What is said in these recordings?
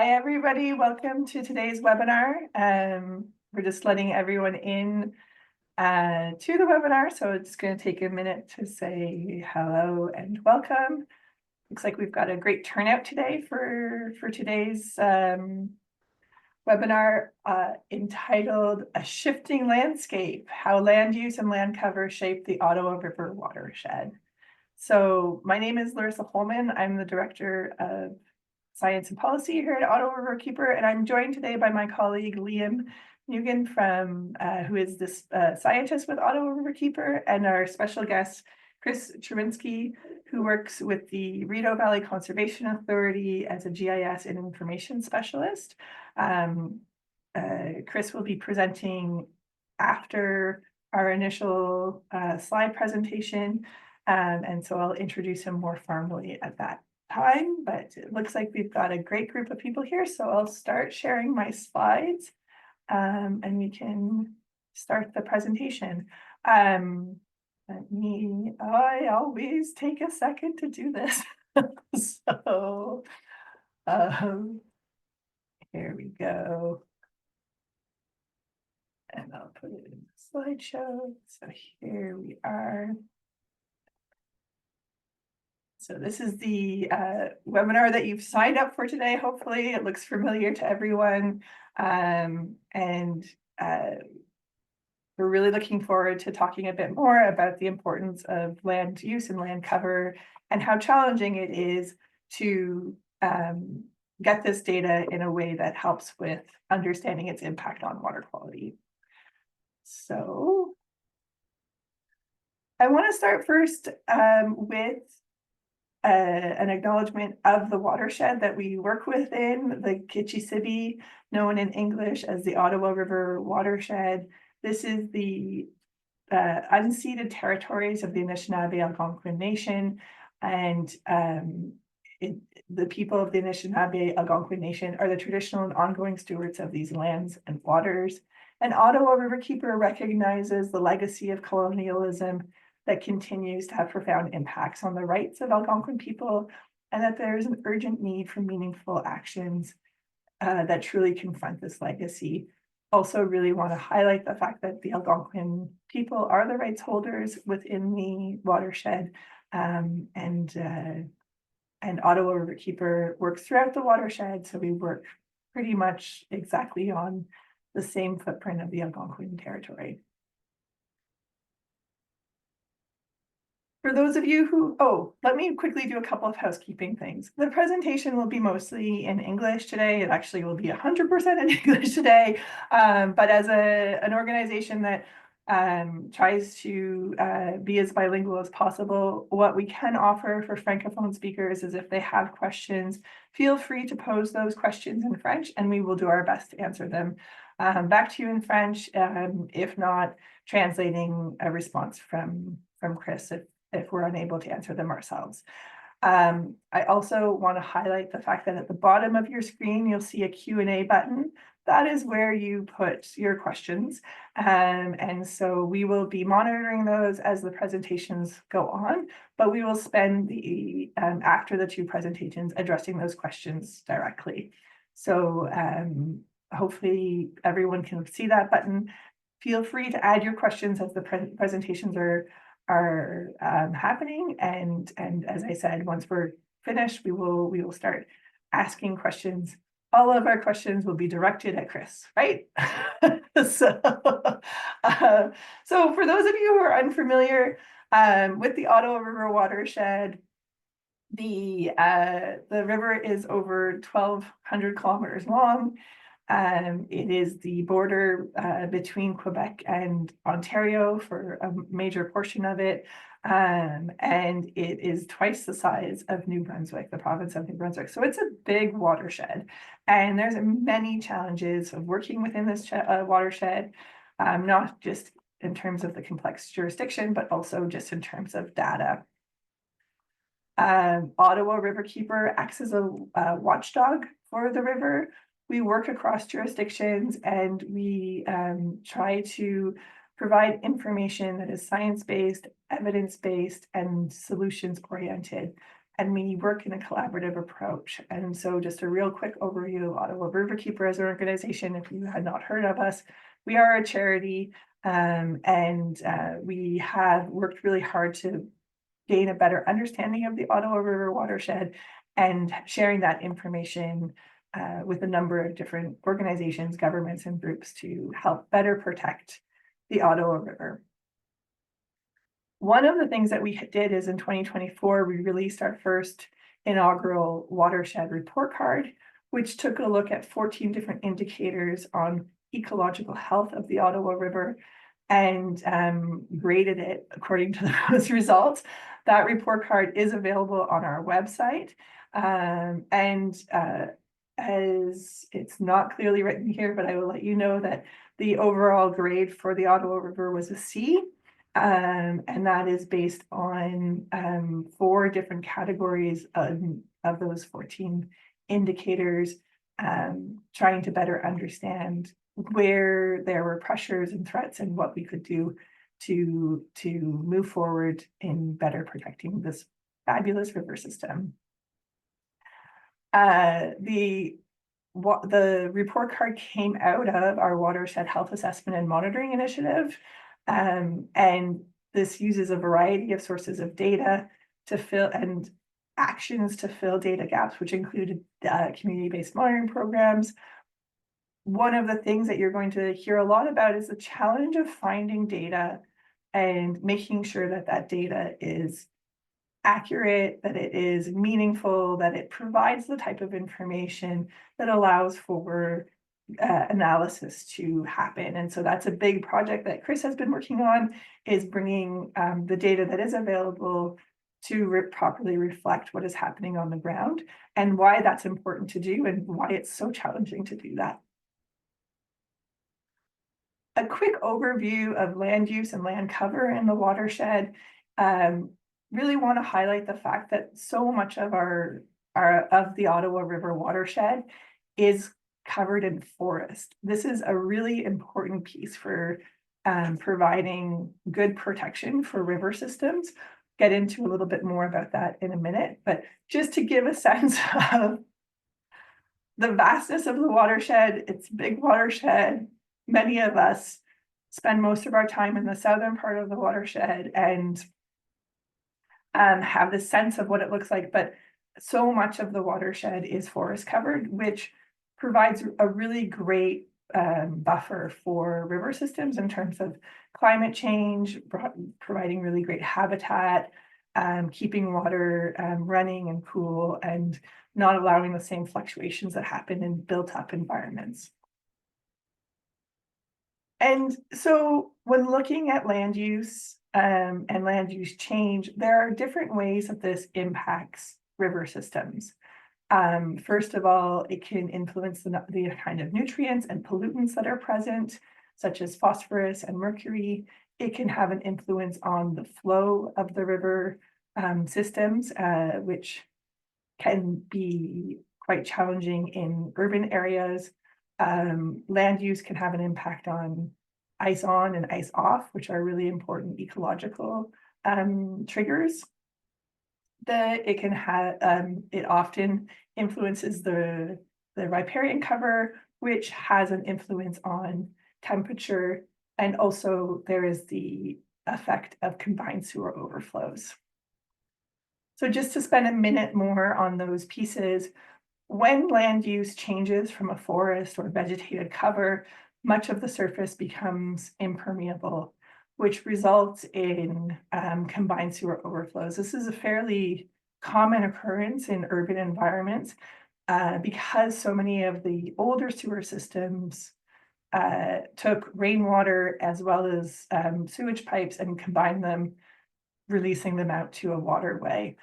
Hi, everybody. Welcome to today's webinar. We're just letting everyone in to the webinar, so it's going to take a minute to say hello and welcome. Looks like we've got a great turnout today for today's webinar entitled A Shifting Landscape, How Land Use and Land Cover Shape the Ottawa River Watershed. So my name is Larissa Holman. I'm the Director of Science and Policy here at Ottawa Riverkeeper, and I'm joined today by my colleague Liam Nugan from who is this scientist with Ottawa Riverkeeper, and our special guest Chris Czerwinski, who works with the Rideau Valley Conservation Authority as a GIS and information specialist. Chris will be presenting after our initial slide presentation, and so I'll introduce him more formally at that time, but it looks like we've got a great group of people here, so I'll start sharing my slides and we can start the presentation. I always take a second to do this. So here we go. And I'll put it in the slideshow. So here we are. So this is the webinar that you've signed up for today. Hopefully it looks familiar to everyone. We're really looking forward to talking a bit more about the importance of land use and land cover and how challenging it is to get this data in a way that helps with understanding its impact on water quality. So I want to start first with an acknowledgement of the watershed that we work within, the Kitchissippi, known in English as the Ottawa River watershed. This is the unceded territories of the Anishinaabe Algonquin Nation, and the people of the Anishinaabe Algonquin Nation are the traditional and ongoing stewards of these lands and waters. And Ottawa Riverkeeper recognizes the legacy of colonialism that continues to have profound impacts on the rights of Algonquin people, and that there is an urgent need for meaningful actions that truly confront this legacy. Also really want to highlight the fact that the Algonquin people are the rights holders within the watershed, and Ottawa Riverkeeper works throughout the watershed, so we work pretty much exactly on the same footprint of the Algonquin territory. For those of you who, let me quickly do a couple of housekeeping things. The presentation will be mostly in English today. It actually will be 100% in English today. But as an organization that tries to be as bilingual as possible, what we can offer for Francophone speakers is if they have questions, feel free to pose those questions in French and we will do our best to answer them back to you in French, if not translating a response from Chris if we're unable to answer them ourselves. I also want to highlight the fact that at the bottom of your screen, you'll see a Q&A button. That is where you put your questions. And so we will be monitoring those as the presentations go on, but we will spend the after the two presentations addressing those questions directly. So hopefully everyone can see that button. Feel free to add your questions as the presentations are happening, and as I said, once we're finished, we will start asking questions. All of our questions will be directed at Chris, right? So for those of you who are unfamiliar with the Ottawa River watershed, the river is over 1,200 kilometers long. It is the border between Quebec and Ontario for a major portion of it. And it is twice the size of New Brunswick, the province of New Brunswick. So it's a big watershed. And there's many challenges of working within this watershed, not just in terms of the complex jurisdiction, but also just in terms of data. Ottawa Riverkeeper acts as a watchdog for the river. We work across jurisdictions and we try to provide information that is science-based, evidence-based, and solutions-oriented. and we work in a collaborative approach. And so just a real quick overview of Ottawa Riverkeeper as an organization, if you had not heard of us, we are a charity, and we have worked really hard to gain a better understanding of the Ottawa River watershed and sharing that information with a number of different organizations, governments, and groups to help better protect the Ottawa River. One of the things that we did is in 2024, we released our first inaugural watershed report card, which took a look at 14 different indicators on ecological health of the Ottawa River and graded it according to those results. That report card is available on our website. As it's not clearly written here, but I will let you know that the overall grade for the Ottawa River was a C. And that is based on 4 different categories of those 14 indicators, trying to better understand where there were pressures and threats and what we could do to move forward in better protecting this fabulous river system. The report card came out of our Watershed Health Assessment and Monitoring Initiative. And this uses a variety of sources of data to fill and actions to fill data gaps, which included community-based monitoring programs. One of the things that you're going to hear a lot about is the challenge of finding data and making sure that that data is accurate, that it is meaningful, that it provides the type of information that allows for analysis to happen. And so that's a big project that Chris has been working on, is bringing the data that is available to properly reflect what is happening on the ground and why that's important to do and why it's so challenging to do that. A quick overview of land use and land cover in the watershed. Really want to highlight the fact that so much of of the Ottawa River watershed is covered in forest. This is a really important piece for providing good protection for river systems. Get into a little bit more about that in a minute, but just to give a sense of the vastness of the watershed, it's a big watershed. Many of us spend most of our time in the southern part of the watershed and have this sense of what it looks like, but so much of the watershed is forest covered, which provides a really great buffer for river systems in terms of climate change, providing really great habitat, keeping water running and cool, and not allowing the same fluctuations that happen in built up environments. And so when looking at land use and land use change, there are different ways that this impacts river systems. First of all, it can influence the kind of nutrients and pollutants that are present, such as phosphorus and mercury. It can have an influence on the flow of the river systems, which can be quite challenging in urban areas. Land use can have an impact on ice on and ice off, which are really important ecological triggers. It often influences the riparian cover, which has an influence on temperature, and also there is the effect of combined sewer overflows. So just to spend a minute more on those pieces, when land use changes from a forest or vegetated cover, much of the surface becomes impermeable, which results in combined sewer overflows. This is a fairly common occurrence in urban environments because so many of the older sewer systems took rainwater as well as sewage pipes and combined them, releasing them out to a waterway.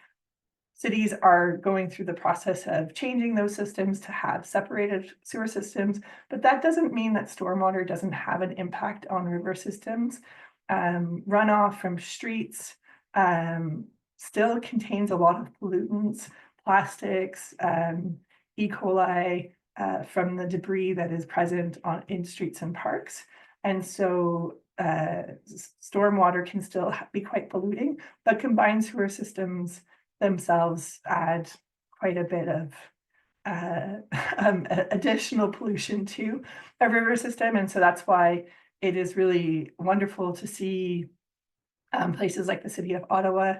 Cities are going through the process of changing those systems to have separated sewer systems, but that doesn't mean that stormwater doesn't have an impact on river systems. Runoff from streets still contains a lot of pollutants, plastics, E. coli from the debris that is present in streets and parks. And so stormwater can still be quite polluting, but combined sewer systems themselves add quite a bit of additional pollution to a river system. And so that's why it is really wonderful to see places like the city of Ottawa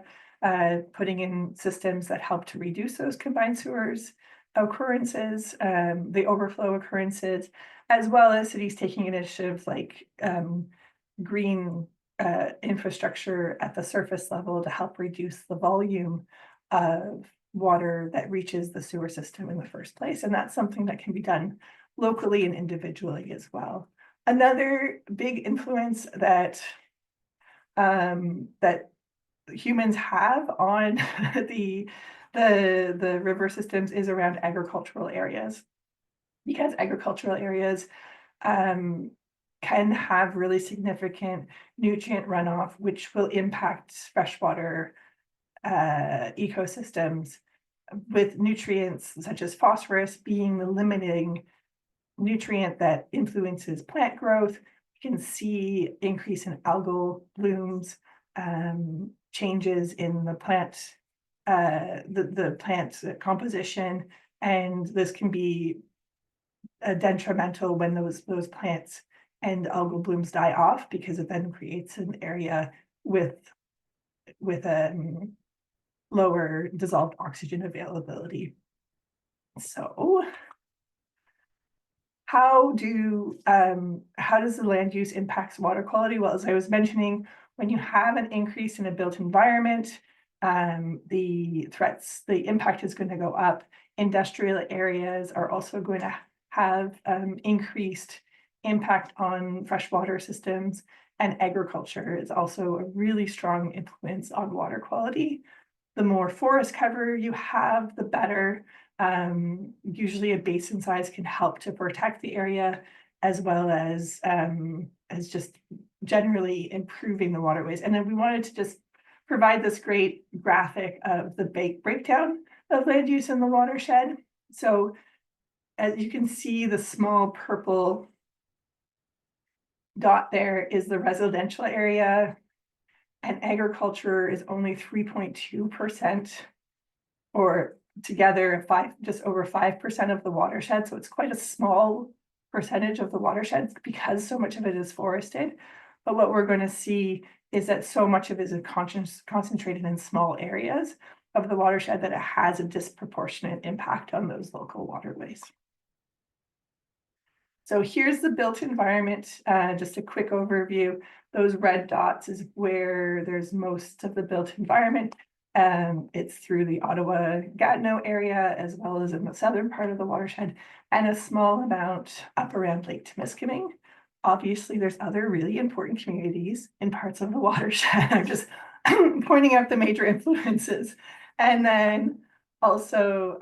putting in systems that help to reduce those combined sewers occurrences, the overflow occurrences, as well as cities taking initiatives like green infrastructure at the surface level to help reduce the volume of water that reaches the sewer system in the first place. And that's something that can be done locally and individually as well. Another big influence that that humans have on the river systems is around agricultural areas, because agricultural areas can have really significant nutrient runoff, which will impact freshwater ecosystems, with nutrients such as phosphorus being the limiting nutrient that influences plant growth. You can see increase in algal blooms, changes in the plant, the plant composition, and this can be detrimental when those plants and algal blooms die off, because it then creates an area with lower dissolved oxygen availability. So how does the land use impacts water quality? Well, as I was mentioning, when you have an increase in a built environment, the impact is going to go up. Industrial areas are also going to have increased impact on freshwater systems, and agriculture is also a really strong influence on water quality. The more forest cover you have, the better. Usually a basin size can help to protect the area, as well as just generally improving the waterways. And then we wanted to just provide this great graphic of the breakdown of land use in the watershed. So as you can see, the small purple dot there is the residential area, and agriculture is only 3.2%, or together just over 5% of the watershed. So it's quite a small percentage of the watershed because so much of it is forested. But what we're going to see is that so much of it is concentrated in small areas of the watershed that it has a disproportionate impact on those local waterways. So here's the built environment, just a quick overview. Those red dots is where there's most of the built environment. It's through the Ottawa Gatineau area, as well as in the southern part of the watershed, and a small amount up around Lake Temiskaming. Obviously, there's other really important communities in parts of the watershed. I'm just pointing out the major influences. And then also,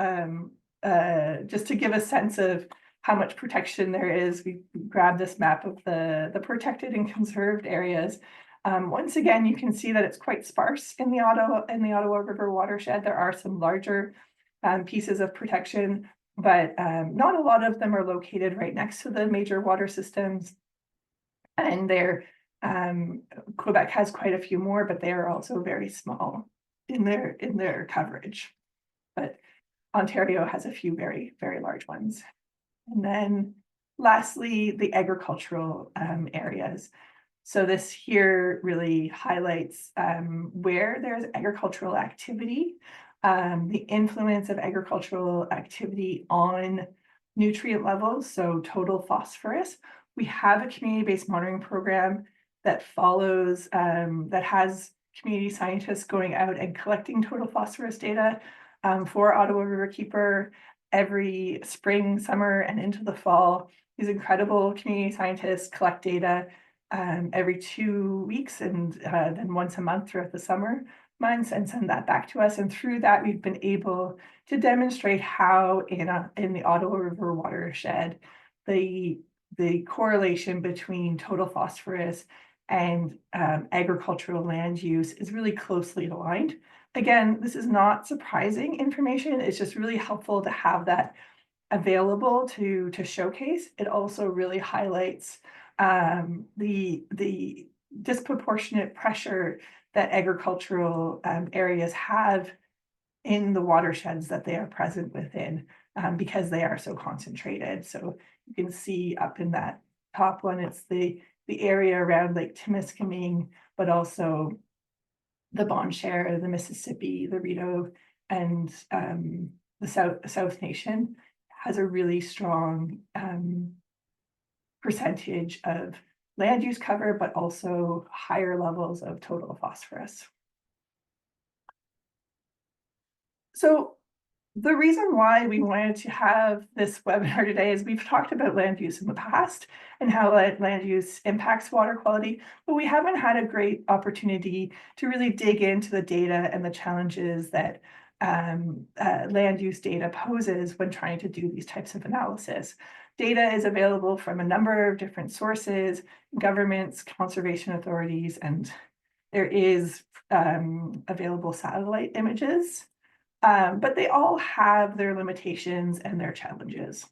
just to give a sense of how much protection there is, we grabbed this map of the protected and conserved areas. Once again, you can see that it's quite sparse in the Ottawa River watershed. There are some larger pieces of protection, but not a lot of them are located right next to the major water systems. And Quebec has quite a few more, but they are also very small in their coverage. But Ontario has a few very, very large ones. And then lastly, the agricultural areas. So this here really highlights where there's agricultural activity, the influence of agricultural activity on nutrient levels, so total phosphorus. We have a community-based monitoring program that follows, that has community scientists going out and collecting total phosphorus data for Ottawa Riverkeeper every spring, summer, and into the fall. These incredible community scientists collect data every 2 weeks and then once a month throughout the summer months, and send that back to us. And through that, we've been able to demonstrate how in the Ottawa River watershed, the correlation between total phosphorus and agricultural land use is really closely aligned. Again, this is not surprising information. It's just really helpful to have that available to showcase. It also really highlights the disproportionate pressure that agricultural areas have in the watersheds that they are present within, because they are so concentrated. So you can see up in that top one, it's the area around Lake Timiskaming, but also the Bon Cher, the Mississippi, the Rideau, and the South Nation has a really strong percentage of land use cover, but also higher levels of total phosphorus. So the reason why we wanted to have this webinar today is we've talked about land use in the past and how land use impacts water quality, but we haven't had a great opportunity to really dig into the data and the challenges that land use data poses when trying to do these types of analysis. Data is available from a number of different sources, governments, conservation authorities, and there is available satellite images. But they all have their limitations and their challenges.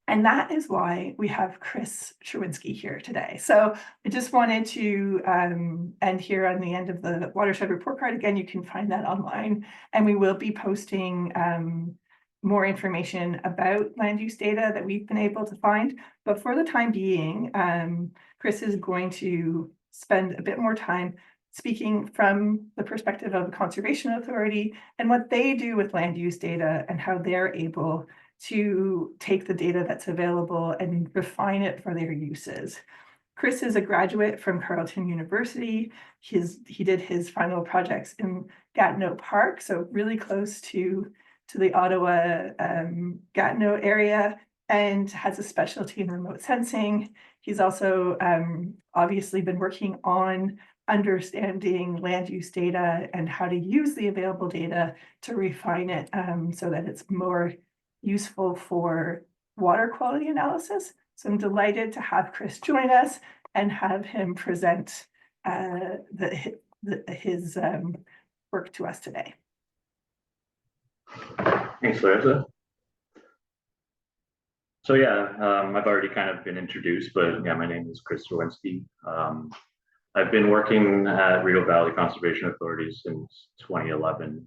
And that is why we have Chris Czerwinski here today. So I just wanted to end here on the end of the watershed report card. Again, you can find that online, and we will be posting more information about land use data that we've been able to find. But for the time being, Chris is going to spend a bit more time speaking from the perspective of the Conservation Authority and what they do with land use data and how they're able to take the data that's available and refine it for their uses. Chris is a graduate from Carleton University. He did his final projects in Gatineau Park, so really close to the Ottawa Gatineau area, and has a specialty in remote sensing. He's also obviously been working on understanding land use data and how to use the available data to refine it so that it's more useful for water quality analysis. So I'm delighted to have Chris join us and have him present his work to us today. Thanks, Larissa. So yeah, I've already kind of been introduced, but yeah, my name is Chris Czerwinski. I've been working at Rideau Valley Conservation Authority since 2011,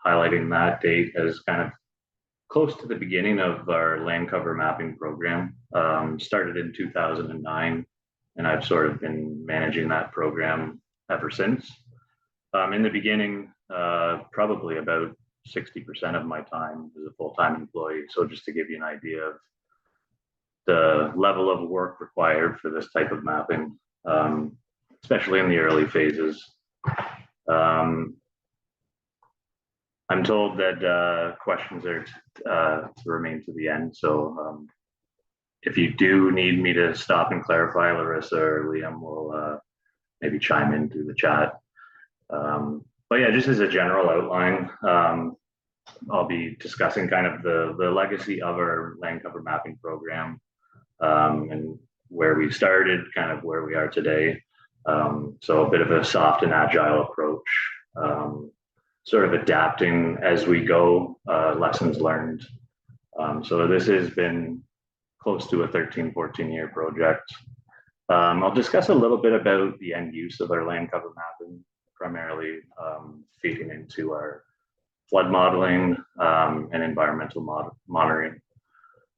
highlighting that date as kind of close to the beginning of our land cover mapping program. Started in 2009, and I've sort of been managing that program ever since. In the beginning, probably about 60% of my time as a full-time employee. So just to give you an idea of the level of work required for this type of mapping, especially in the early phases. I'm told that questions are to remain to the end. So if you do need me to stop and clarify, Larissa or Liam will maybe chime in through the chat. But yeah, just as a general outline, I'll be discussing kind of the legacy of our land cover mapping program and where we started, kind of where we are today. So a bit of a soft and agile approach, sort of adapting as we go, lessons learned. So this has been close to a 13, 14-year project. I'll discuss a little bit about the end use of our land cover mapping, primarily feeding into our flood modeling and environmental monitoring.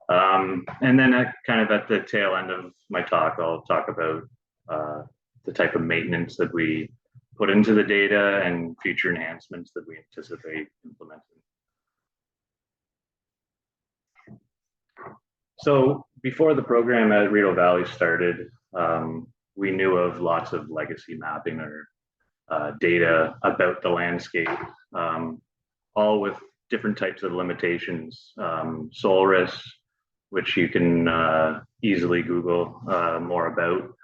And then kind of at the tail end of my talk, I'll talk about the type of maintenance that we put into the data and future enhancements that we anticipate implementing. So before the program at Rideau Valley started, we knew of lots of legacy mapping or data about the landscape, all with different types of limitations. Soil risk, which you can easily Google more about,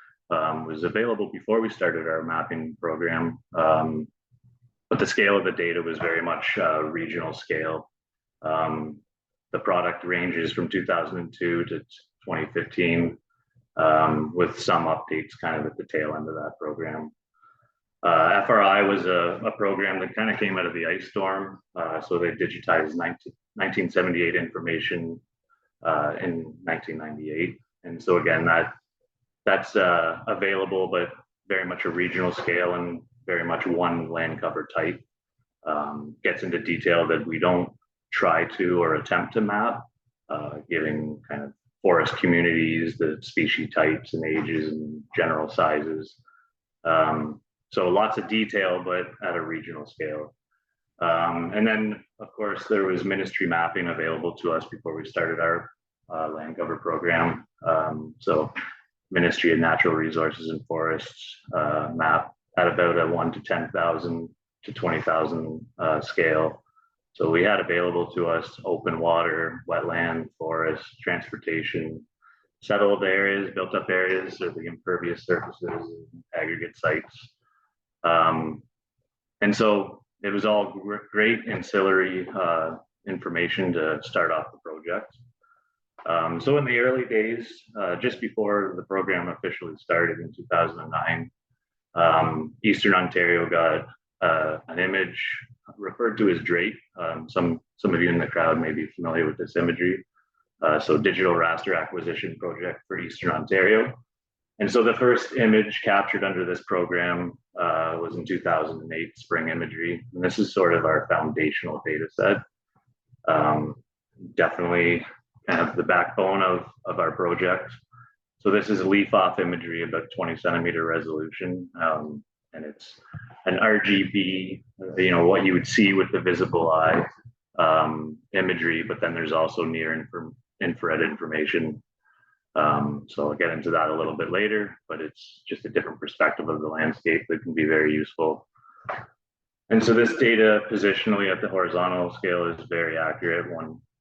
was available before we started our mapping program. But the scale of the data was very much regional scale. The product ranges from 2002 to 2015, with some updates kind of at the tail end of that program. FRI was a program that kind of came out of the ice storm. So they digitized 1978 information in 1998. And so again, that's available, but very much a regional scale and very much one land cover type. gets into detail that we don't try to or attempt to map, giving kind of forest communities, the species types and ages and general sizes. So lots of detail, but at a regional scale. And then, of course, there was ministry mapping available to us before we started our land cover program. So Ministry of Natural Resources and Forests map at about a 1 to 10,000 to 20,000 scale. So we had available to us open water, wetland, forest, transportation, settled areas, built up areas, or the impervious surfaces, aggregate sites. And so it was all great ancillary information to start off the project. So in the early days, just before the program officially started in 2009, Eastern Ontario got an image referred to as drape. Some of you in the crowd may be familiar with this imagery. So digital raster acquisition project for Eastern Ontario. And so the first image captured under this program was in 2008, spring imagery. And this is sort of our foundational data set. Definitely kind of the backbone of our project. So this is leaf off imagery, about 20 centimeter resolution. And it's an RGB, what you would see with the visible eye imagery, but then there's also near infrared information. So I'll get into that a little bit later, but it's just a different perspective of the landscape that can be very useful. And so this data positionally at the horizontal scale is very accurate,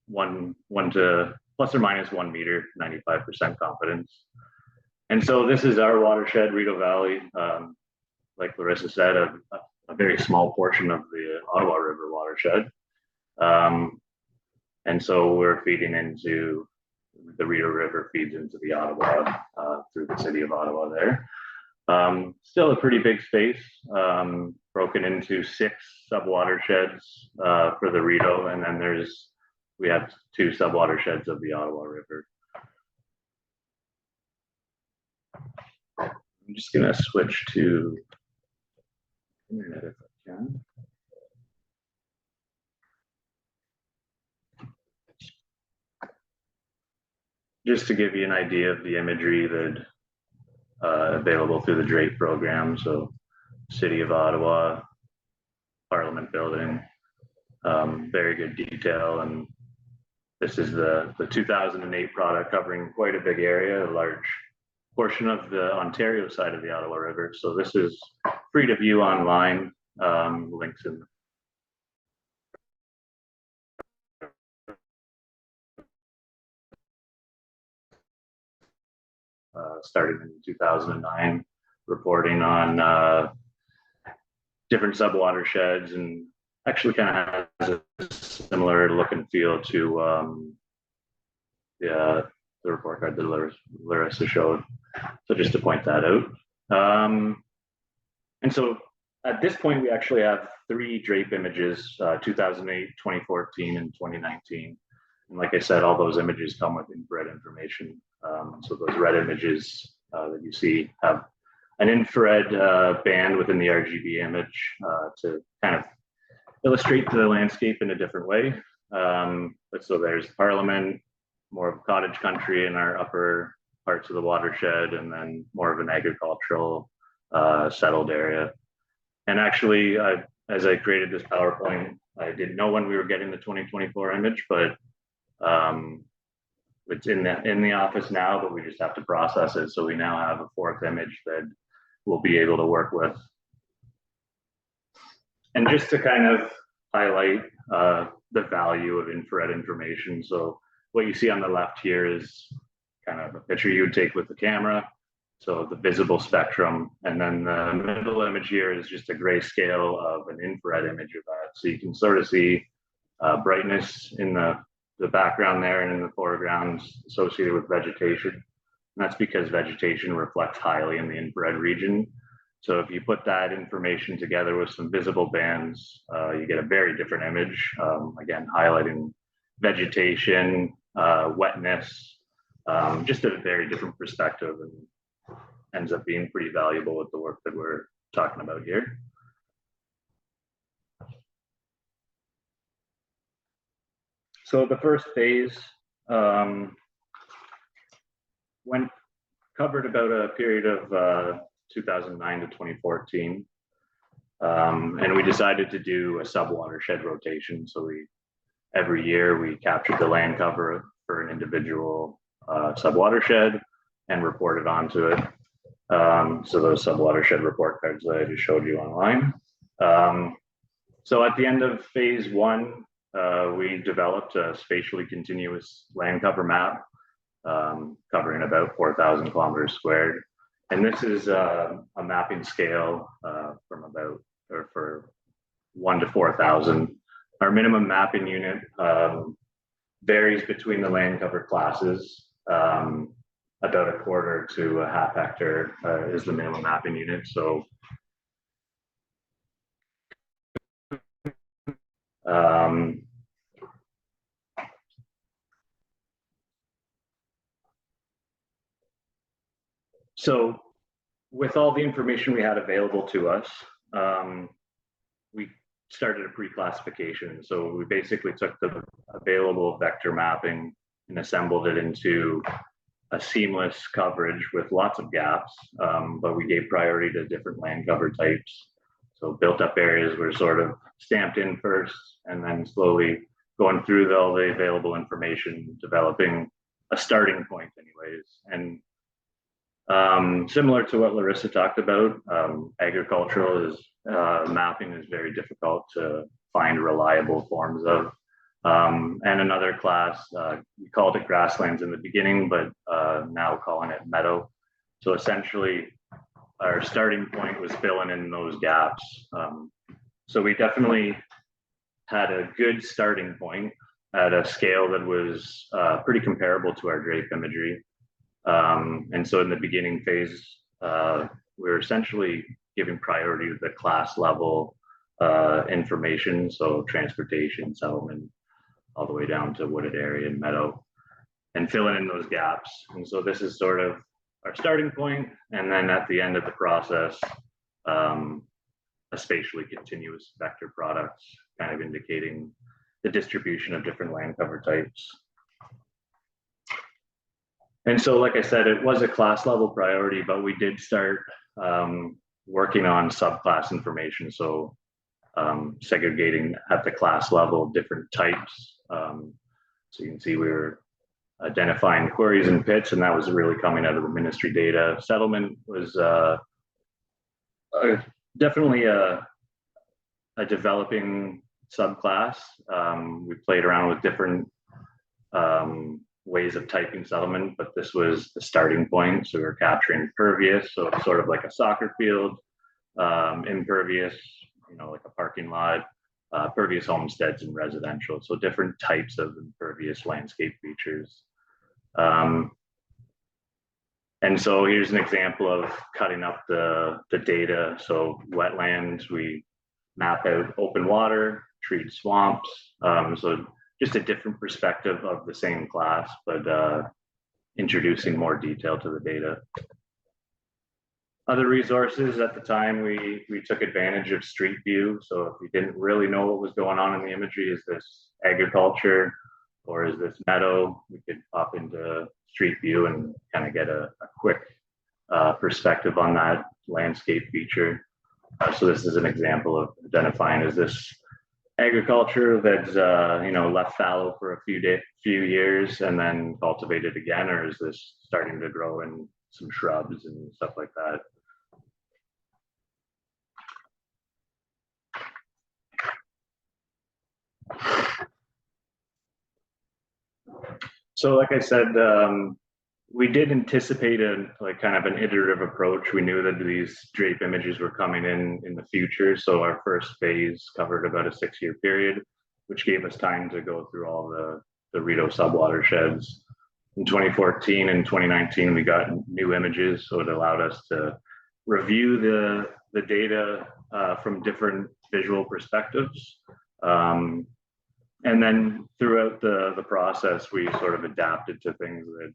one to plus or minus 1 meter, 95% confidence. And so this is our watershed, Rideau Valley. Like Larissa said, a very small portion of the Ottawa River watershed. And so we're feeding into the Rideau River feeds into the Ottawa through the city of Ottawa there. Still a pretty big space, broken into 6 sub-watersheds for the Rideau, and then we have 2 sub-watersheds of the Ottawa River. I'm just gonna switch to internet if I can. Just to give you an idea of the imagery that available through the drape program. So City of Ottawa, Parliament building, very good detail. And this is the 2008 product covering quite a big area, a large portion of the Ontario side of the Ottawa River. So this is free to view online, links in started in 2009, reporting on different sub-watersheds, and actually kind of has a similar look and feel to the report card that Larissa showed. So just to point that out. And so at this point, we actually have 3 drape images, 2008, 2014, and 2019. And like I said, all those images come with infrared information. So those red images that you see have an infrared band within the RGB image to kind of illustrate the landscape in a different way. But so there's Parliament, more of cottage country in our upper parts of the watershed, and then more of an agricultural settled area. And actually, as I created this PowerPoint, I didn't know when we were getting the 2024 image, but it's in the office now, but we just have to process it. So we now have a 4th image that we'll be able to work with. And just to kind of highlight the value of infrared information. So what you see on the left here is kind of a picture you would take with the camera. So the visible spectrum, and then the middle image here is just a grayscale of an infrared image of that. So you can sort of see brightness in the background there and in the foreground associated with vegetation. And that's because vegetation reflects highly in the infrared region. So if you put that information together with some visible bands, you get a very different image, again, highlighting vegetation, wetness, just a very different perspective, and ends up being pretty valuable with the work that we're talking about here. So the first phase covered about a period of 2009 to 2014. And we decided to do a sub-watershed rotation. So every year we captured the land cover for an individual sub-watershed and reported onto it. So those sub-watershed report cards that I just showed you online. So at the end of phase one, we developed a spatially continuous land cover map covering about 4,000 kilometers squared. And this is a mapping scale from about, or for 1 to 4,000. Our minimum mapping unit varies between the land cover classes. About a quarter to a half hectare is the minimum mapping unit. So so with all the information we had available to us, we started a pre-classification. So we basically took the available vector mapping and assembled it into a seamless coverage with lots of gaps, but we gave priority to different land cover types. So built up areas were sort of stamped in first, and then slowly going through all the available information, developing a starting point anyways. And similar to what Larissa talked about, agricultural mapping is very difficult to find reliable forms of. And another class, we called it grasslands in the beginning, but now calling it meadow. So essentially, our starting point was filling in those gaps. So we definitely had a good starting point at a scale that was pretty comparable to our drape imagery. And so in the beginning phase, we were essentially giving priority to the class level information, so transportation, settlement, all the way down to wooded area and meadow, and filling in those gaps. And so this is sort of our starting point, and then at the end of the process, a spatially continuous vector product, kind of indicating the distribution of different land cover types. And so, like I said, it was a class level priority, but we did start working on subclass information. So segregating at the class level different types. So you can see we were identifying quarries and pits, and that was really coming out of the ministry data. Settlement was definitely a developing subclass. We played around with different ways of typing settlement, but this was the starting point. So we were capturing pervious, so it's sort of like a soccer field, impervious, like a parking lot, pervious homesteads and residential. So different types of impervious landscape features. And so here's an example of cutting up the data. So wetlands, we map out open water, treat swamps. So just a different perspective of the same class, but introducing more detail to the data. Other resources at the time, we took advantage of Street View. So if we didn't really know what was going on in the imagery, is this agriculture or is this meadow, we could pop into Street View and kind of get a quick perspective on that landscape feature. So this is an example of identifying, is this agriculture that's left fallow for a few years and then cultivated again, or is this starting to grow in some shrubs and stuff like that? So like I said, we did anticipate kind of an iterative approach. We knew that these drape images were coming in the future. So our first phase covered about a 6-year period, which gave us time to go through all the Rideau subwatersheds. In 2014 and 2019, we got new images. So it allowed us to review the data from different visual perspectives. And then throughout the process, we sort of adapted to things that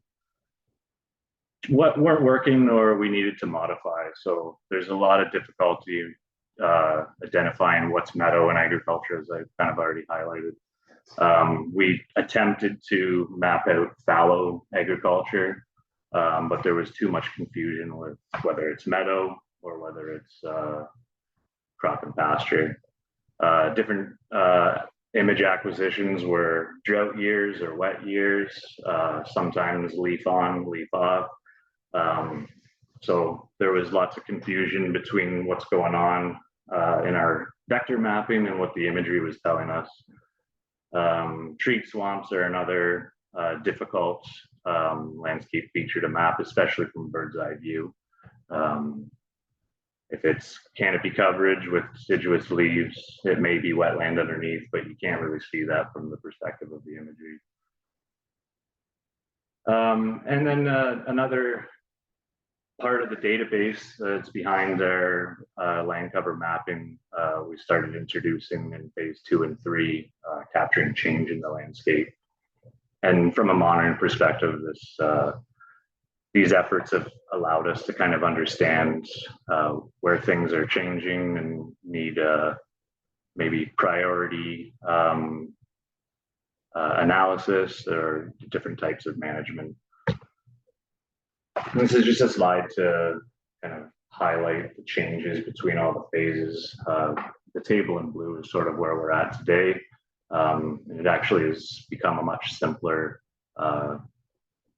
weren't working or we needed to modify. So there's a lot of difficulty identifying what's meadow and agriculture, as I've kind of already highlighted. We attempted to map out fallow agriculture, but there was too much confusion with whether it's meadow or whether it's crop and pasture. Different image acquisitions were drought years or wet years, sometimes leaf on, leaf off. So there was lots of confusion between what's going on in our vector mapping and what the imagery was telling us. Treat swamps are another difficult landscape feature to map, especially from bird's eye view. If it's canopy coverage with deciduous leaves, it may be wetland underneath, but you can't really see that from the perspective of the imagery. And then another part of the database that's behind our land cover mapping, we started introducing in phase 2 and 3, capturing change in the landscape. And from a monitoring perspective, these efforts have allowed us to kind of understand where things are changing and need maybe priority analysis or different types of management. This is just a slide to kind of highlight the changes between all the phases. The table in blue is sort of where we're at today. And it actually has become a much simpler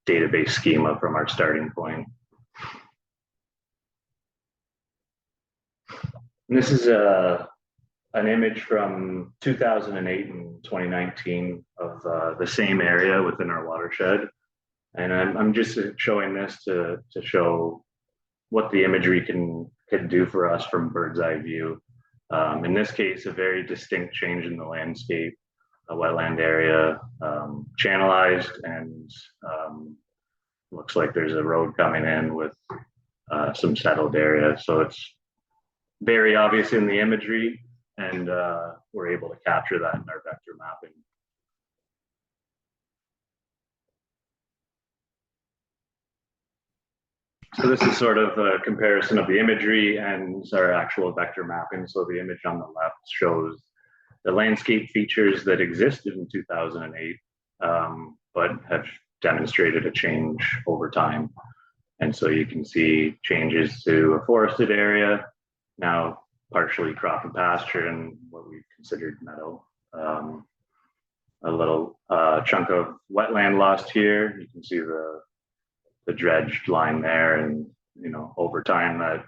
database schema from our starting point. And this is an image from 2008 and 2019 of the same area within our watershed. And I'm just showing this to show what the imagery can do for us from bird's eye view. In this case, a very distinct change in the landscape, a wetland area, channelized, and looks like there's a road coming in with some settled area. So it's very obvious in the imagery, and we're able to capture that in our vector mapping. So this is sort of a comparison of the imagery and our actual vector mapping. So the image on the left shows the landscape features that existed in 2008, but have demonstrated a change over time. And so you can see changes to a forested area, now partially crop and pasture and what we've considered meadow. A little chunk of wetland lost here. You can see the dredged line there, and over time that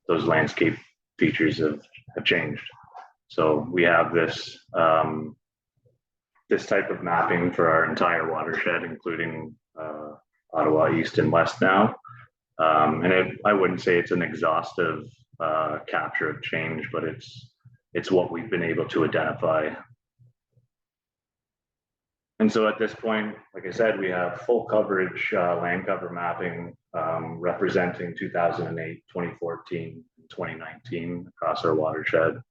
those landscape features have changed. So we have this this type of mapping for our entire watershed, including Ottawa East and West now. And I wouldn't say it's an exhaustive capture of change, but it's what we've been able to identify. And so at this point, like I said, we have full coverage land cover mapping representing 2008, 2014, 2019 across our watershed.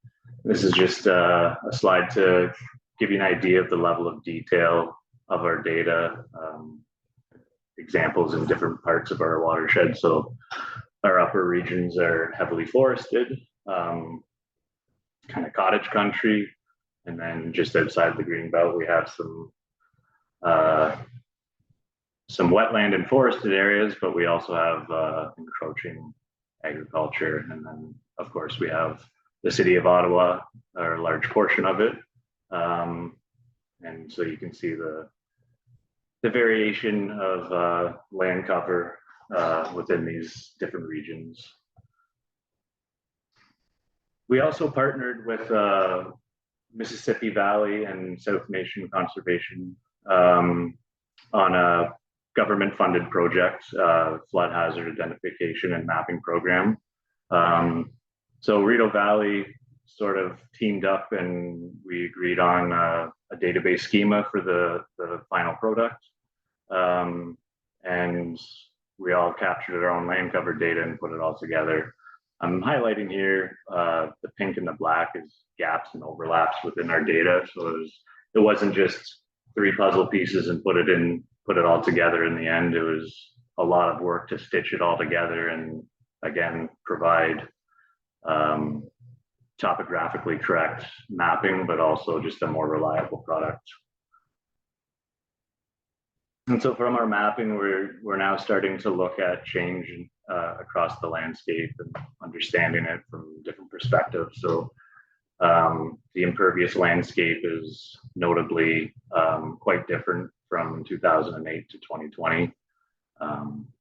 This is just a slide to give you an idea of the level of detail of our data, examples in different parts of our watershed. So our upper regions are heavily forested, kind of cottage country. And then just outside the green belt, we have some wetland and forested areas, but we also have encroaching agriculture. And then of course we have the city of Ottawa, or a large portion of it. And so you can see the variation of land cover within these different regions. We also partnered with Mississippi Valley and South Nation Conservation on a government-funded project, flood hazard identification and mapping program. So Rideau Valley sort of teamed up and we agreed on a database schema for the final product. And we all captured our own land cover data and put it all together. I'm highlighting here, the pink and the black is gaps and overlaps within our data. So it wasn't just 3 puzzle pieces and put it all together in the end. It was a lot of work to stitch it all together and again, provide topographically correct mapping, but also just a more reliable product. And so from our mapping, we're now starting to look at change across the landscape and understanding it from different perspectives. So the impervious landscape is notably quite different from 2008 to 2020.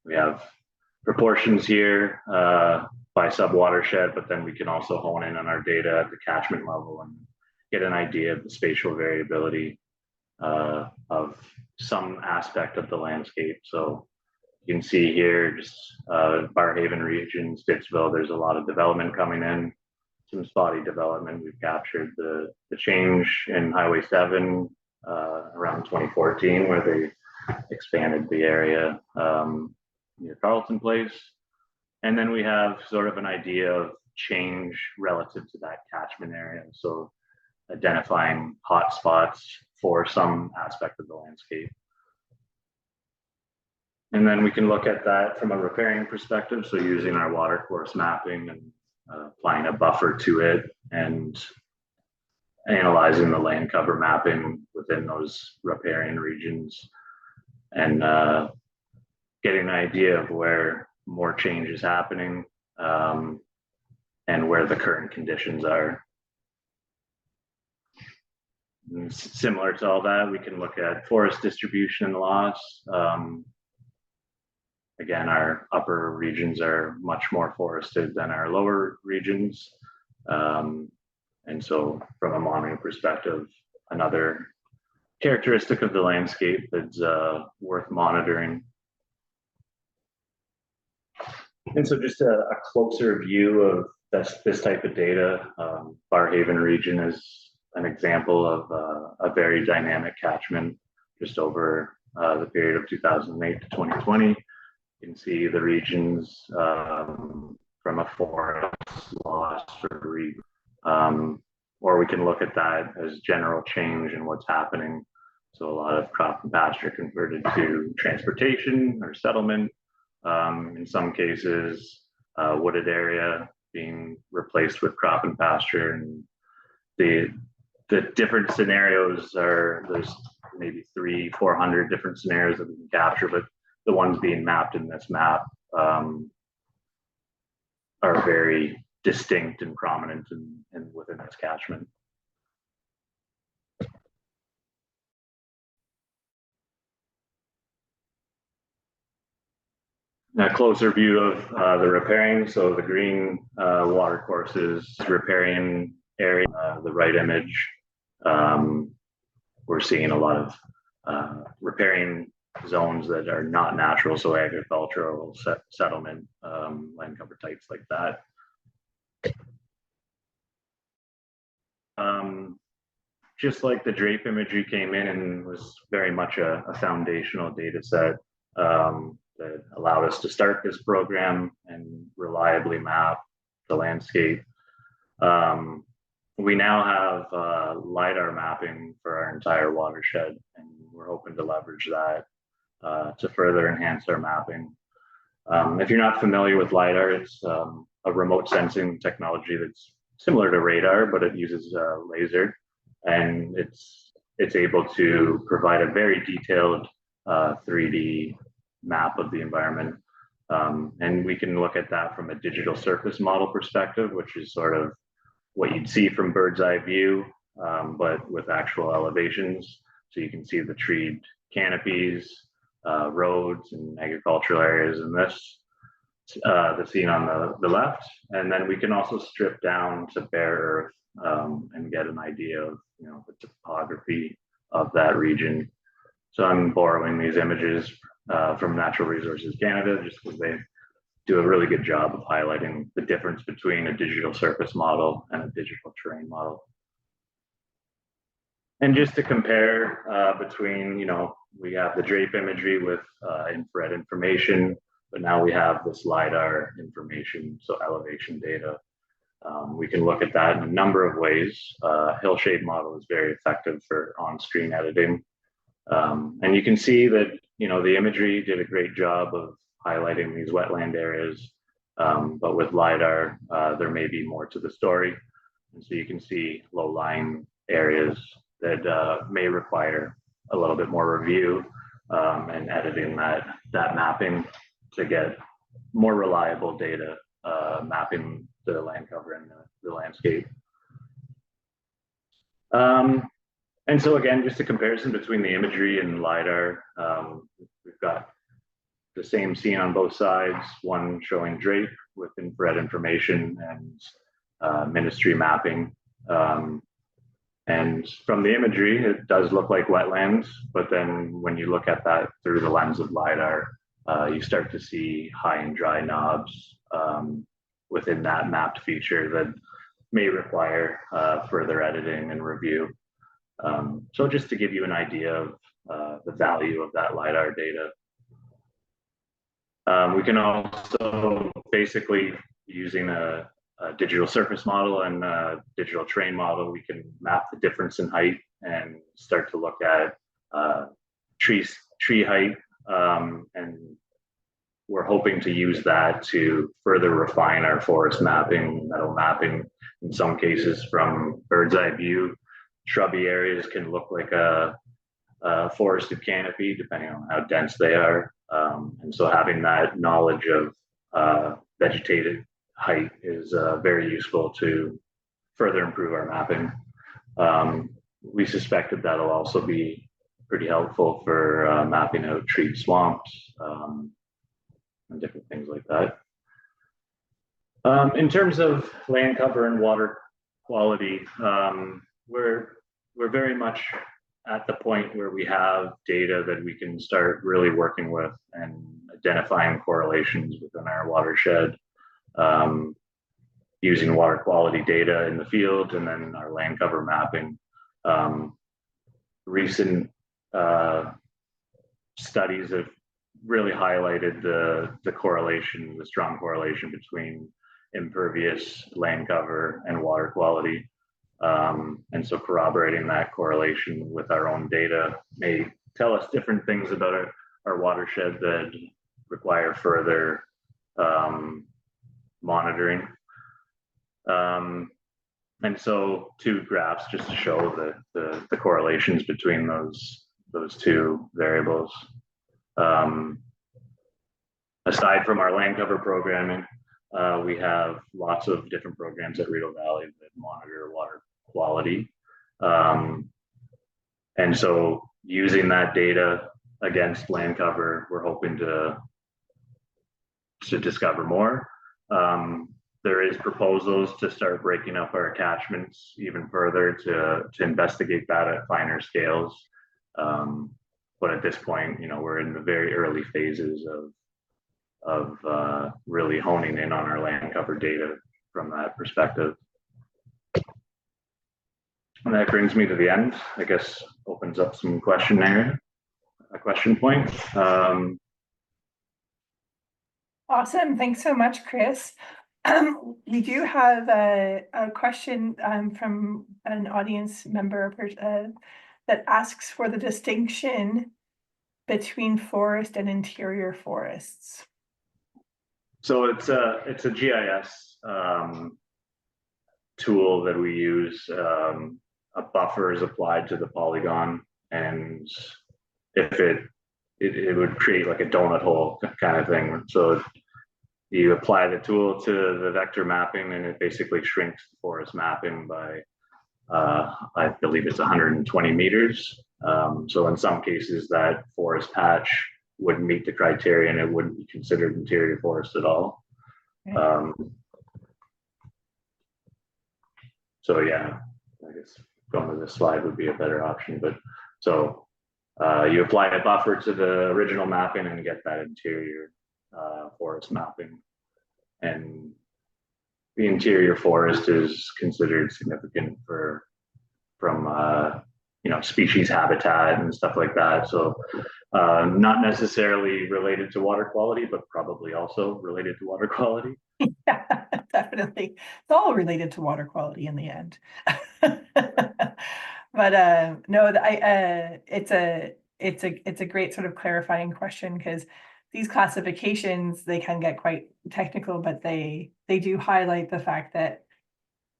We have proportions here by sub-watershed, but then we can also hone in on our data at the catchment level and get an idea of the spatial variability of some aspect of the landscape. So you can see here, just Barrhaven region, Stittsville, there's a lot of development coming in, some spotty development. We've captured the change in Highway 7 around 2014, where they expanded the area near Carlton Place. And then we have sort of an idea of change relative to that catchment area. So identifying hot spots for some aspect of the landscape. And then we can look at that from a riparian perspective. So using our water course mapping and applying a buffer to it and analyzing the land cover mapping within those riparian regions and getting an idea of where more change is happening and where the current conditions are. And similar to all that, we can look at forest distribution and loss. Again, our upper regions are much more forested than our lower regions. And so from a monitoring perspective, another characteristic of the landscape that's worth monitoring. And so just a closer view of this type of data. Barrhaven region is an example of a very dynamic catchment just over the period of 2008 to 2020. You can see the regions from a forest loss or we can look at that as general change in what's happening. So a lot of crop and pasture converted to transportation or settlement. In some cases, wooded area being replaced with crop and pasture. And the different scenarios there's maybe 300-400 different scenarios that we can capture, but the ones being mapped in this map are very distinct and prominent and within this catchment. A closer view of the riparian. So the green water courses, riparian area, the right image. We're seeing a lot of riparian zones that are not natural, so agricultural, settlement, land cover types like that. Just like the drape imagery came in and was very much a foundational data set that allowed us to start this program and reliably map the landscape. We now have LiDAR mapping for our entire watershed, and we're hoping to leverage that to further enhance our mapping. If you're not familiar with LiDAR, it's a remote sensing technology that's similar to radar, but it uses laser, and it's able to provide a very detailed 3D map of the environment. And we can look at that from a digital surface model perspective, which is sort of what you'd see from bird's eye view, but with actual elevations. So you can see the treed canopies, roads and agricultural areas in this, the scene on the left. And then we can also strip down to bare earth and get an idea of the topography of that region. So I'm borrowing these images from Natural Resources Canada, just because they do a really good job of highlighting the difference between a digital surface model and a digital terrain model. And just to compare between, we have the drape imagery with infrared information, but now we have this LiDAR information, so elevation data. We can look at that in a number of ways. Hillshade model is very effective for on-screen editing. And you can see that, the imagery did a great job of highlighting these wetland areas, but with LiDAR, there may be more to the story. And so you can see low-lying areas that may require a little bit more review. and editing that mapping to get more reliable data, mapping the land cover and the landscape. And so again, just a comparison between the imagery and LiDAR. We've got the same scene on both sides, one showing drape with infrared information and ministry mapping. And from the imagery, it does look like wetlands, but then when you look at that through the lens of LiDAR, you start to see high and dry knobs within that mapped feature that may require further editing and review. So just to give you an idea of the value of that LiDAR data. We can also basically, using a digital surface model and a digital terrain model, we can map the difference in height and start to look at tree height. And we're hoping to use that to further refine our forest mapping, meadow mapping. In some cases, from bird's eye view, shrubby areas can look like a forested canopy, depending on how dense they are. And so having that knowledge of vegetated height is very useful to further improve our mapping. We suspect that that'll also be pretty helpful for mapping out treed swamps and different things like that. In terms of land cover and water quality, we're very much at the point where we have data that we can start really working with and identifying correlations within our watershed, using water quality data in the field and then our land cover mapping. Recent studies have really highlighted the correlation, the strong correlation between impervious land cover and water quality. And so corroborating that correlation with our own data may tell us different things about our watershed that require further monitoring. And so two graphs just to show the correlations between those two variables. Aside from our land cover programming, we have lots of different programs at Rideau Valley that monitor water quality. And so using that data against land cover, we're hoping to discover more. There is proposals to start breaking up our catchments even further to investigate that at finer scales. But at this point, we're in the very early phases of really honing in on our land cover data from that perspective. And that brings me to the end, I guess, opens up some question points. Awesome. Thanks so much, Chris. We do have a question from an audience member that asks for the distinction between forest and interior forests. So it's a GIS tool that we use. A buffer is applied to the polygon, and if it would create like a donut hole kind of thing. So you apply the tool to the vector mapping, and it basically shrinks the forest mapping by, I believe it's 120 meters. So in some cases, that forest patch wouldn't meet the criteria, and it wouldn't be considered interior forest at all. Okay. So yeah, I guess going to this slide would be a better option. But so you apply a buffer to the original mapping and get that interior forest mapping. And the interior forest is considered significant from species habitat and stuff like that. So not necessarily related to water quality, but probably also related to water quality. Yeah, definitely. It's all related to water quality in the end. But no, it's a great sort of clarifying question, because these classifications, they can get quite technical, but they do highlight the fact that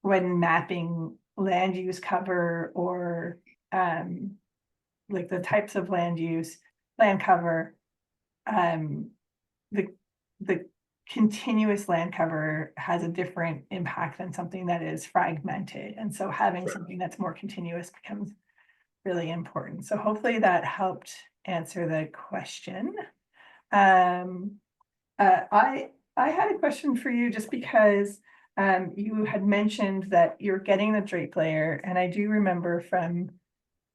when mapping land use cover or like the types of land use, land cover, the continuous land cover has a different impact than something that is fragmented. And so having something that's more continuous becomes really important. So hopefully that helped answer the question. I had a question for you just because you had mentioned that you're getting the drape layer, and I do remember from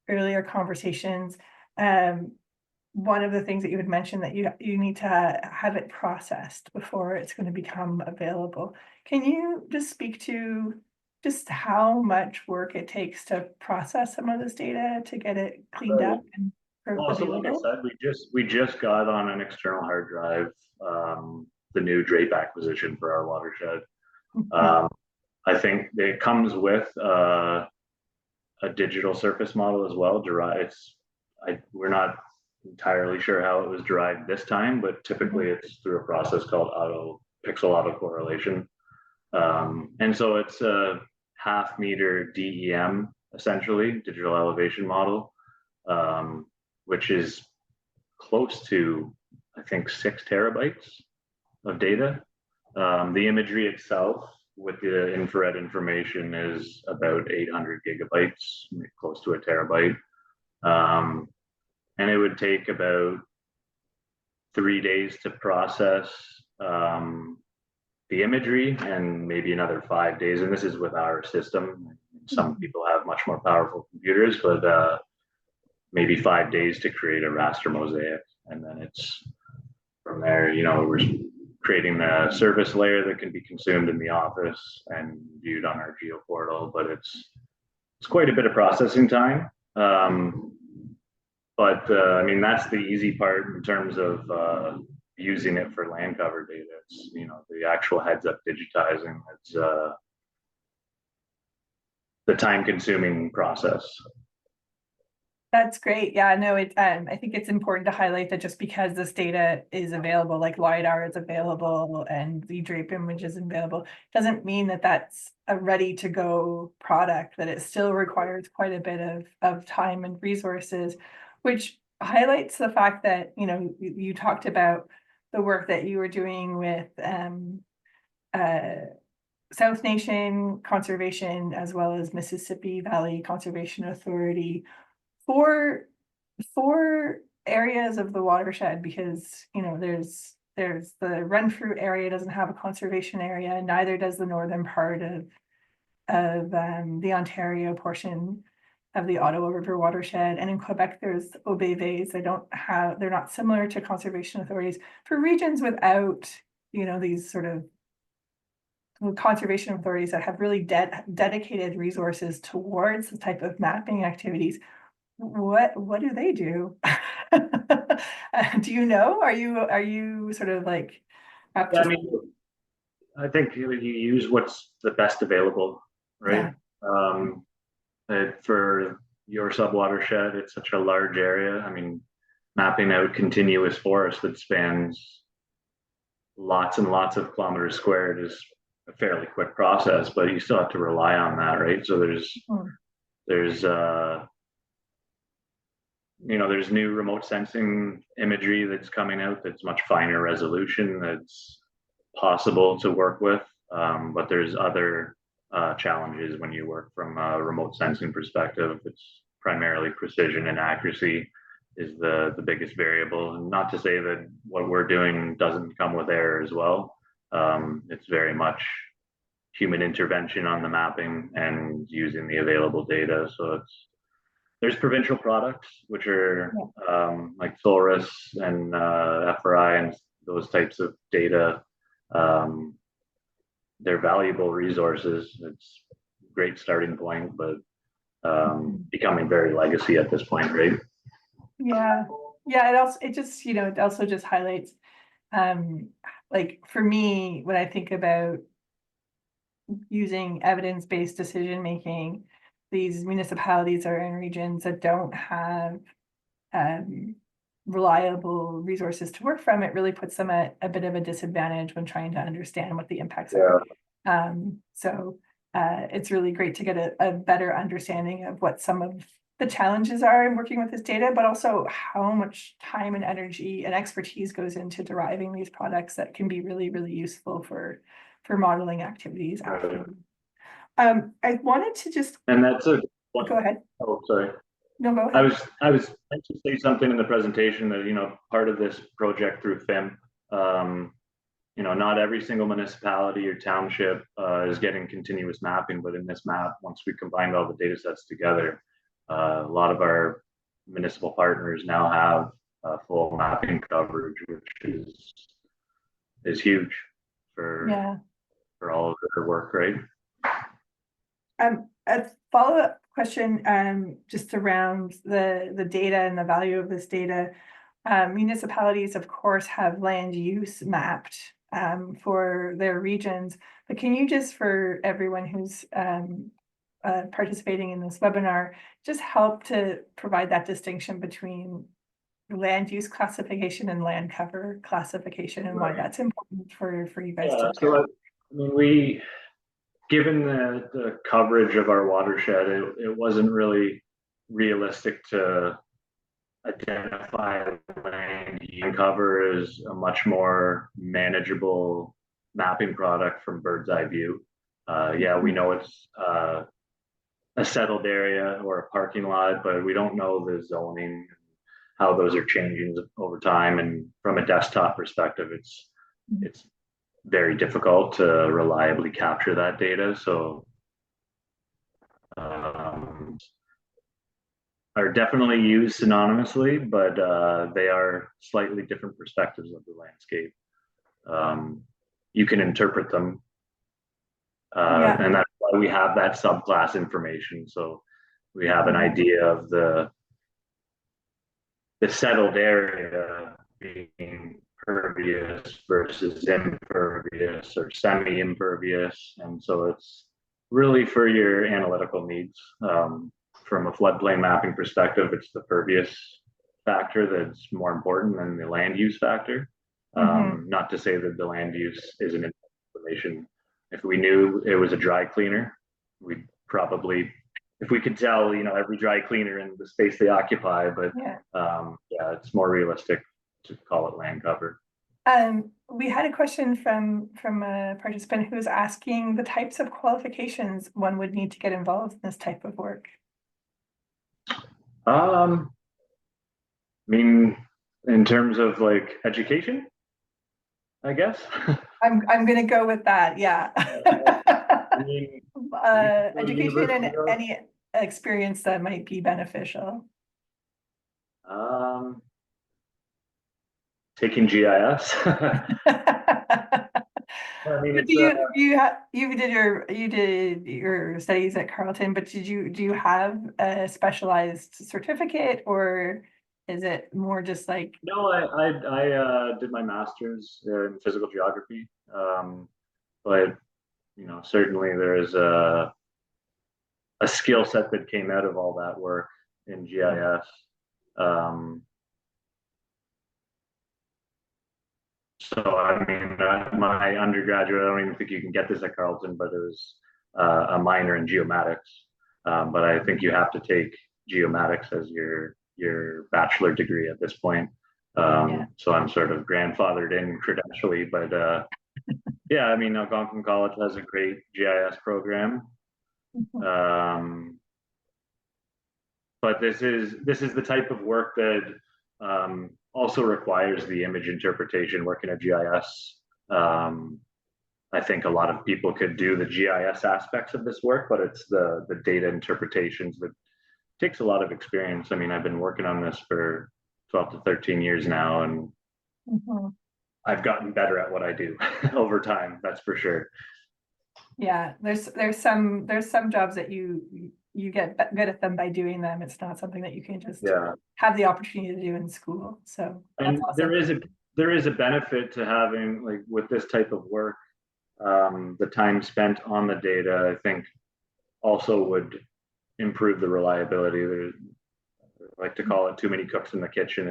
earlier conversations, one of the things that you had mentioned that you need to have it processed before it's going to become available. Can you just speak to just how much work it takes to process some of this data to get it cleaned up and Well, so like I available? said, we just got on an external hard drive the new drape acquisition for our watershed. I think it comes with a digital surface model as well. We're not entirely sure how it was derived this time, but typically it's through a process called pixel autocorrelation. And so it's a half-meter DEM, essentially, digital elevation model, which is close to, I think, 6 terabytes of data. The imagery itself with the infrared information is about 800 gigabytes, close to a terabyte. And it would take about 3 days to process the imagery and maybe another 5 days. And this is with our system. Some people have much more powerful computers, but maybe 5 days to create a raster mosaic. And then it's from there, we're creating the surface layer that can be consumed in the office and viewed on our geoportal, but it's quite a bit of processing time. But I mean, that's the easy part in terms of using it for land cover data. It's, the actual heads up digitizing. It's the time consuming process. That's great. Yeah, no, I think it's important to highlight that just because this data is available, like LiDAR is available and the drape image is available, doesn't mean that that's a ready to go product, that it still requires quite a bit of time and resources, which highlights the fact that, you talked about the work that you were doing with South Nation Conservation as well as Mississippi Valley Conservation Authority for areas of the watershed, because there's the Renfrew area doesn't have a conservation area, neither does the northern part of the Ontario portion of the Ottawa River watershed, and in Quebec there's OBVs. They're not similar to conservation authorities. For regions without these sort of conservation authorities that have really dedicated resources towards the type of mapping activities, what do they do? Do you know? Are you sort of like up to? I mean, I think you use what's the best available, right? For your sub-watershed, it's such a large area. I mean, mapping out continuous forest that spans lots and lots of kilometers squared is a fairly quick process, but you still have to rely on that, right? So there's new remote sensing imagery that's coming out that's much finer resolution that's possible to work with, but there's other challenges when you work from a remote sensing perspective. It's primarily precision and accuracy is the biggest variable. And not to say that what we're doing doesn't come with error as well. It's very much human intervention on the mapping and using the available data. So there's provincial products, which are like Solris and FRI and those types of data. They're valuable resources. It's a great starting point, but becoming very legacy at this point, right? Yeah. It also just highlights, like for me, when I think about using evidence-based decision making, these municipalities are in regions that don't have reliable resources to work from. It really puts them at a bit of a disadvantage when trying to understand what the impacts are. So it's really great to get a better understanding of what some of the challenges are in working with this data, but also how much time and energy and expertise goes into deriving these products that can be really, really useful for modeling activities after. I wanted to just And that's a go ahead. Oh, sorry. No, go I ahead. was meant to say something in the presentation that, part of this project through FIM, not every single municipality or township is getting continuous mapping, but in this map, once we combined all the data sets together, a lot of our municipal partners now have full mapping coverage, which is huge for all of their work, right? A follow-up question, just around the data and the value of this data. Municipalities, of course, have land use mapped for their regions, but can you just, for everyone who's participating in this webinar, just help to provide that distinction between land use classification and land cover classification, and why that's important for you guys to so given the coverage of our watershed, it wasn't really realistic to identify land use cover as a much more manageable mapping product from bird's eye view. We know it's a settled area or a parking lot, but we don't know the zoning, how those are changing over time. And from a desktop perspective, it's very difficult to reliably capture that data. So are definitely used synonymously, but they are slightly different perspectives of the landscape. You can interpret them, and that's why we have that subclass information. So we have an idea of the settled area being pervious versus impervious or semi-impervious, and so it's really for your analytical needs. From a floodplain mapping perspective, it's the pervious factor that's more important than the land use factor. Not to say that the land use isn't information. If we knew it was a dry cleaner, we'd probably, if we could tell, every dry cleaner in the space they occupy, but it's more realistic to call it land cover. We had a question from a participant who was asking the types of qualifications one would need to get involved in this type of work. In terms of like education, I guess. I'm gonna go with that. Yeah. Education and any experience that might be beneficial. Taking GIS. You did your studies at Carleton, but do you have a specialized certificate, or is it more just like? No, I did my master's in physical geography, but certainly there is a skill set that came out of all that work in GIS. So my undergraduate, I don't even think you can get this at Carleton, but it was a minor in geomatics. But I think you have to take geomatics as your bachelor degree at this point. So I'm sort of grandfathered in credentially, but Algonquin College has a great GIS program. But this is the type of work that also requires the image interpretation. Working at GIS, I think a lot of people could do the GIS aspects of this work, but it's the data interpretations that takes a lot of experience. I've been working on this for 12 to 13 years now, and I've gotten better at what I do over time. That's for sure. Yeah, there's some jobs that you get good at them by doing them. It's not something that you can just have the opportunity to do in school. So and awesome. there is a benefit to having, like, with this type of work, the time spent on the data, I think, also would improve the reliability. I like to call it too many cooks in the kitchen.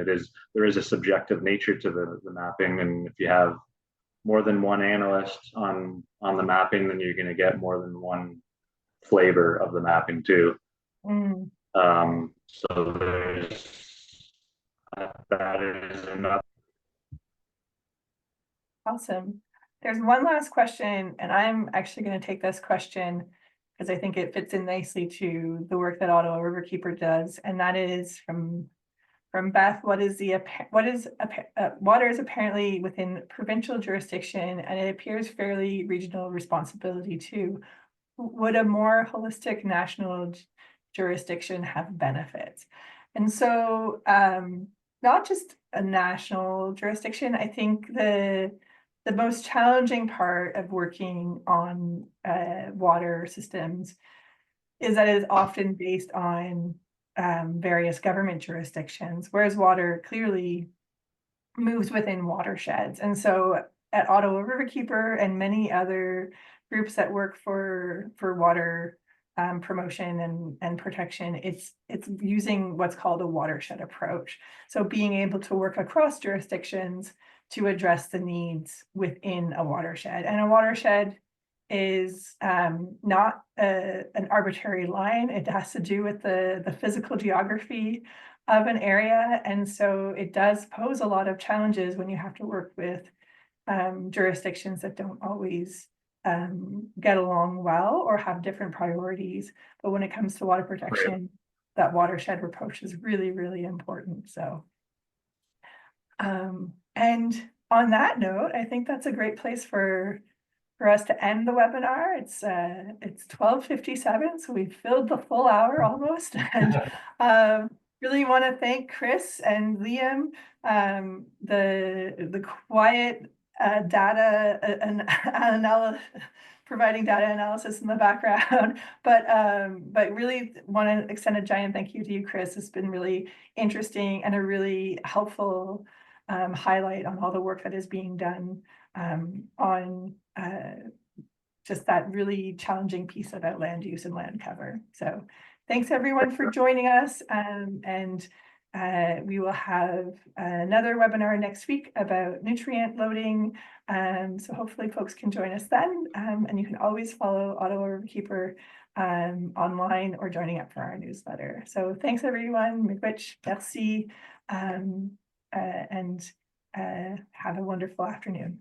There is a subjective nature to the mapping, and if you have more than one analyst on the mapping, then you're going to get more than one flavor of the mapping too. So there's, that is enough. Awesome. There's one last question, and I'm actually going to take this question because I think it fits in nicely to the work that Ottawa Riverkeeper does, and that is from Beth. Water is apparently within provincial jurisdiction, and it appears fairly regional responsibility too. Would a more holistic national jurisdiction have benefits? And so, not just a national jurisdiction, I think the most challenging part of working on water systems is that it is often based on various government jurisdictions, whereas water clearly moves within watersheds. And so at Ottawa Riverkeeper and many other groups that work for water promotion and protection, it's using what's called a watershed approach. So being able to work across jurisdictions to address the needs within a watershed. And a watershed is not an arbitrary line. It has to do with the physical geography of an area. And so it does pose a lot of challenges when you have to work with jurisdictions that don't always get along well or have different priorities. But when it comes to water protection, that watershed approach is really, really important. So, and on that note, I think that's a great place for us to end the webinar. It's 12:57, so we've filled the full hour almost. And really want to thank Chris and Liam, the quiet data and providing data analysis in the background, but really want to extend a giant thank you to you, Chris. It's been really interesting and a really helpful highlight on all the work that is being done on just that really challenging piece about land use and land cover. So thanks everyone for joining us, and we will have another webinar next week about nutrient loading. So hopefully folks can join us then, and you can always follow Ottawa Riverkeeper online or joining up for our newsletter. So thanks everyone, miigwech, merci, and have a wonderful afternoon.